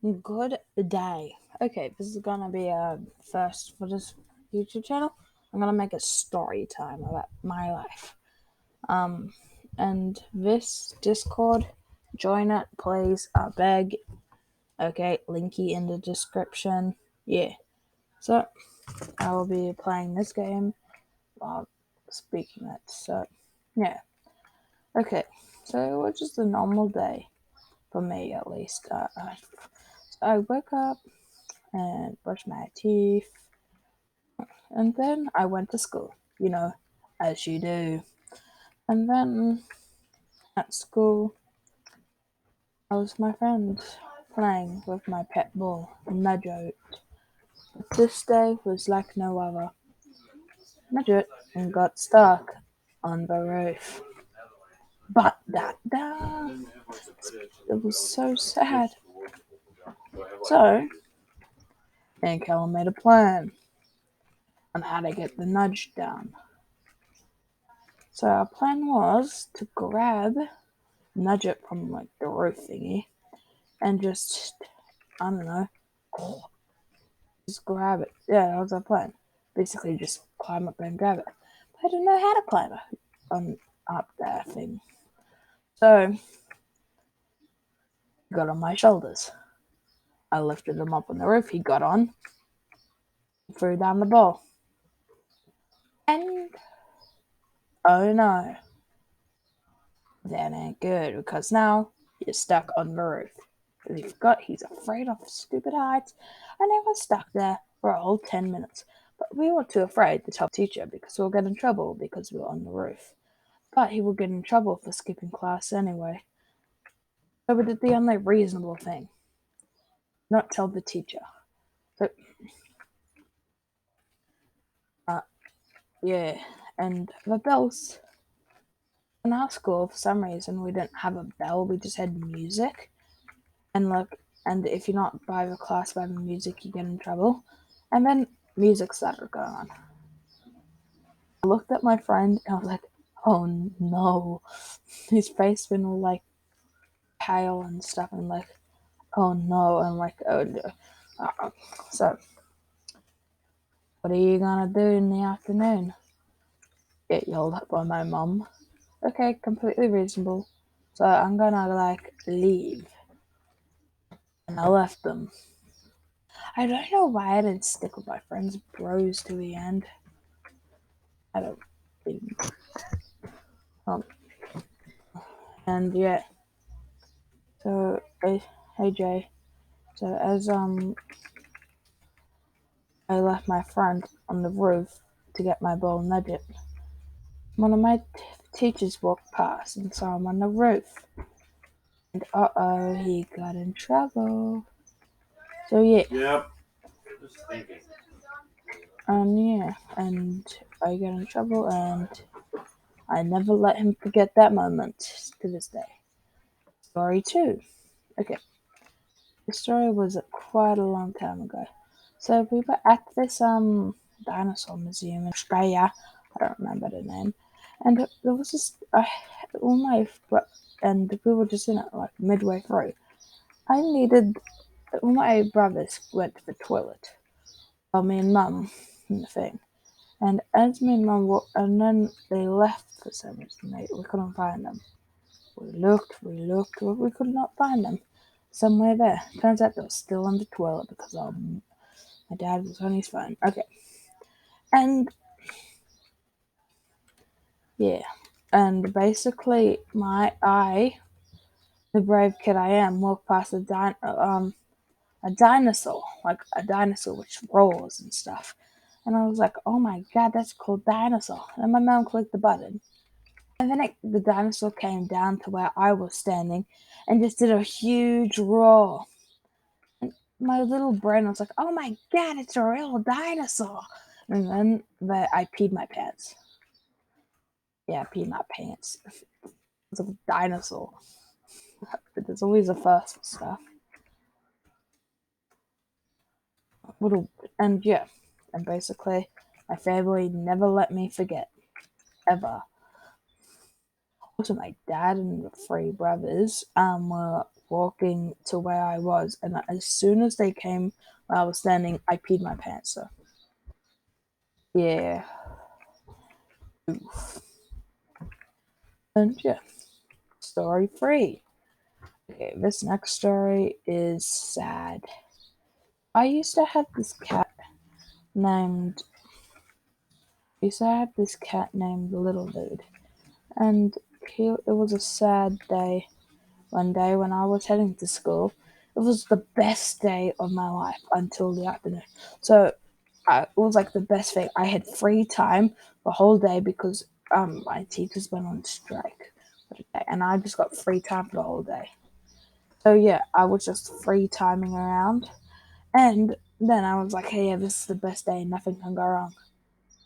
Good day. Okay, this is gonna be a first for this YouTube channel. I'm gonna make a story time about my life. Um, and this Discord, join it, please. I beg. Okay, linky in the description. Yeah. So I will be playing this game while speaking it. So yeah. Okay. So it was just a normal day for me, at least. I woke up and brushed my teeth. And then I went to school, as you do. And then at school, I was with my friend playing with my pet ball, Nudget. But this day was like no other. Nudget got stuck on the roof. But it was so sad. So, me and Callum made a plan on how to get the nudge down. So our plan was to grab Nudget from like the roof thingy and just I don't know, just grab it. Yeah, that was our plan. Basically, just climb up there and grab it. But I didn't know how to climb on up that thing, so he got on my shoulders. I lifted him up on the roof. He got on, threw down the ball, and oh no, that ain't good because now you're stuck on the roof. Because he forgot he's afraid of stupid heights, and I was stuck there for a whole 10 minutes. But we were too afraid to tell the teacher because we'll get in trouble because we were on the roof. But he will get in trouble for skipping class anyway. So we did the only reasonable thing, not tell the teacher. So, uh, yeah, and the bells. In our school, for some reason, we didn't have a bell, we just had music. And and if you're not by the class by the music, you get in trouble. And then music started going on. I looked at my friend and I was like, oh no. His face went all like pale and stuff, and like, oh no. And like, oh no. So, what are you gonna do in the afternoon? Get yelled at by my mum. Okay, completely reasonable. So I'm gonna like leave. And I left them. I don't know why I didn't stick with my friends bros to the end. I don't think. Um, and yeah. So hey Jay. So as I left my friend on the roof to get my ball nugget, one of my teachers walked past and saw him on the roof. And uh-oh, he got in trouble. So yeah. Yep. Just thinking. Yeah, and I got in trouble, and I never let him forget that moment to this day. Story 2. Okay, the story was quite a long time ago. So we were at this dinosaur museum in Australia. I don't remember the name, and there was this all my and we were just in it like midway through. I needed all my brothers went to the toilet, while me and mum in the thing. And as me and mum walked, and then they left for some reason. We couldn't find them. We looked, but we could not find them. Somewhere there. Turns out they were still on the toilet because my dad was on his phone. Okay. And yeah. And basically, the brave kid I am, walked past a dinosaur, like a dinosaur which roars and stuff. And I was like, oh my god, that's called dinosaur. And my mom clicked the button. And then the dinosaur came down to where I was standing and just did a huge roar. And my little brain was like, oh my god, it's a real dinosaur. And then I peed my pants. Yeah, I peed my pants. It's a dinosaur. There's always a first for stuff. Little, and yeah, and basically, my family never let me forget, ever. Also, my dad and the three brothers were walking to where I was, and as soon as they came where I was standing, I peed my pants. So, yeah. Oof. And yeah, story 3. Okay, this next story is sad. I used to have this cat named. Little Dude, and it was a sad day. One day when I was heading to school, it was the best day of my life until the afternoon. So it was like the best thing. I had free time the whole day because my teachers went on strike for the day, and I just got free time for the whole day. So yeah, I was just free timing around, and then I was like, "Hey, yeah, this is the best day. Nothing can go wrong."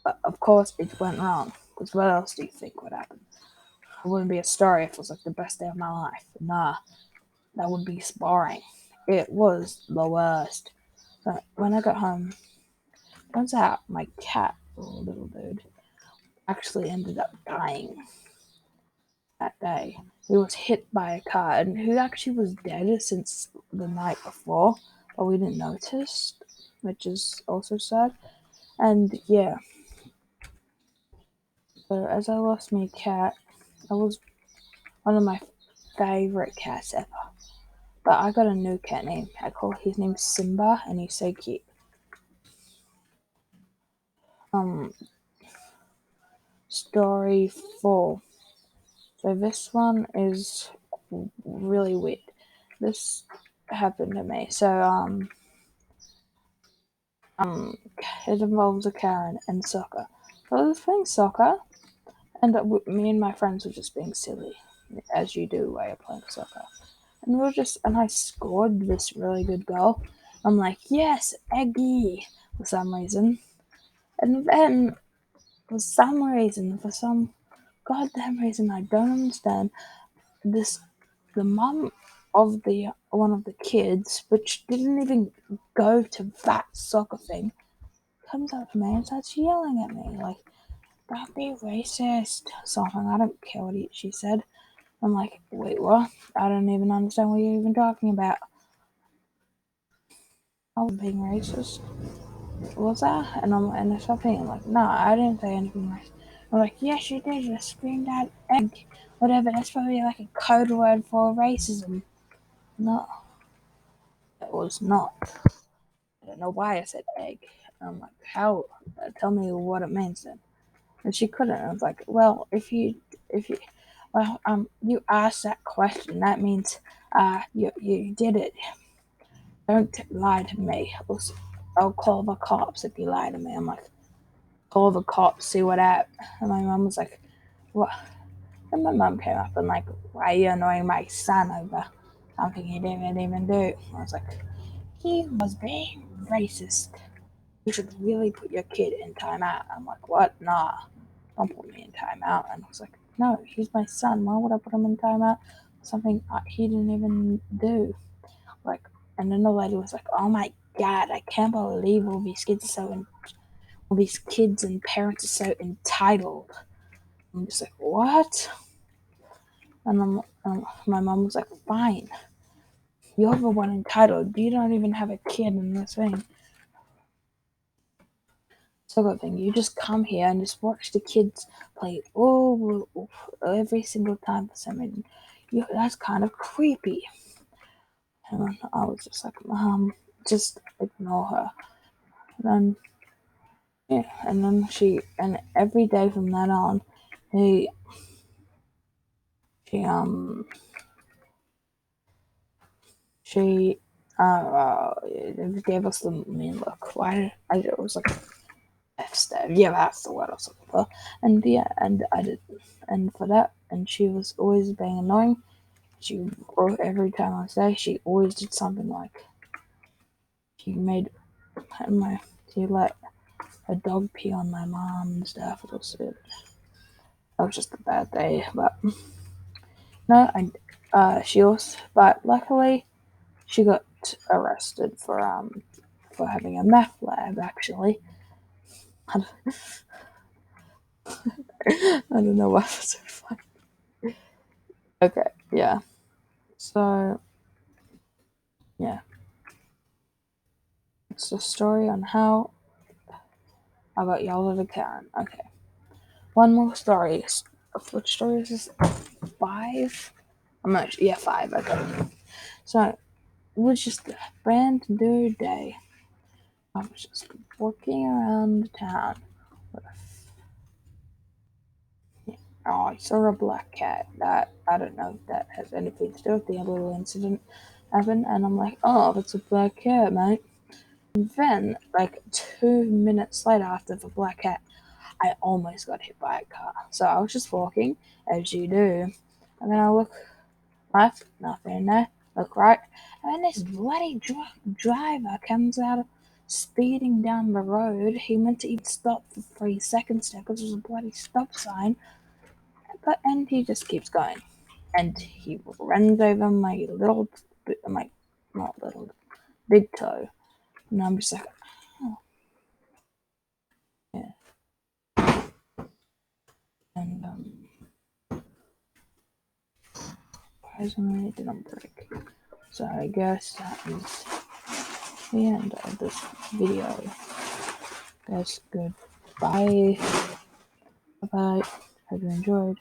But of course, it went wrong. Because what else do you think would happen? It wouldn't be a story if it was like the best day of my life. Nah, that would be boring. It was the worst. But when I got home, turns out my cat, Little Dude, actually ended up dying that day. He was hit by a car, and he actually was dead since the night before, but we didn't notice, which is also sad. And yeah, so as I lost my cat, I was one of my favorite cats ever. But I got a new cat name. His name's Simba, and he's so cute. Um, Story 4. So this one is really weird. This happened to me. So it involves a Karen and soccer. So I was playing soccer, and me and my friends were just being silly, as you do while you're playing soccer. And I scored this really good goal. I'm like, yes, Eggy, for some reason. And then, for some goddamn reason I don't understand, the mum of the one of the kids, which didn't even go to that soccer thing, comes up to me and starts yelling at me like, "Don't be racist," something. I don't care what she said. I'm like, wait, what? I don't even understand what you're even talking about. I was being racist. Was that? And I stopped thinking, like, no, I didn't say anything racist. I'm like, yes, you did. You screamed out egg. Whatever. That's probably like a code word for racism. No, it was not. I don't know why I said egg. I'm like, how? Tell me what it means then. And she couldn't. I was like, well, you asked that question. That means, you did it. Don't lie to me. I'll call the cops if you lie to me. I'm like, call the cops, see what happened. And my mom was like, what? And my mom came up and like, why are you annoying my son over something he didn't even do? I was like, he was being racist. You should really put your kid in timeout. I'm like, what? Nah, don't put me in timeout. And I was like, no, he's my son. Why would I put him in timeout? Something he didn't even do. Like, and then the lady was like, oh my god, I can't believe all these kids and parents are so entitled. I'm just like, what? And my mom was like, fine, you're the one entitled. You don't even have a kid in this thing. Soccer thing. You just come here and just watch the kids play every single time for some reason. That's kind of creepy. And I was just like, Mom, just ignore her. And then, yeah, and every day from then on, he, she, she, gave us the mean look. Why? It was like F step. Yeah, that's the word I was looking for. And yeah, and I did, and for that, and she was always being annoying. Or every time I say, she always did something like she made my she let a dog pee on my mom and stuff. That was just a bad day, but no, but luckily she got arrested for having a meth lab. Actually, I don't know why that's so funny. Okay, yeah. So Yeah. It's a story on how I got yelled at a Karen. Okay. One more story. Which story is this? 5? I'm not sure. Yeah, 5. Okay. So, it was just a brand new day. I was just walking around town. Oh, I saw a black cat. That I don't know if that has anything to do with the little incident happened. And I'm like, oh, it's a black cat, mate. And then, like 2 minutes later, after the black cat, I almost got hit by a car. So I was just walking, as you do, and then I look left, nothing there. Look right, and then this bloody driver comes out speeding down the road. He meant to even stop for 3 seconds there because there's a bloody stop sign, and he just keeps going, and he runs over my little, my not little, big toe, and I'm just like, oh, yeah, and surprisingly it didn't break. So I guess that is the end of this video. Guys, goodbye. Bye bye. Hope you enjoyed.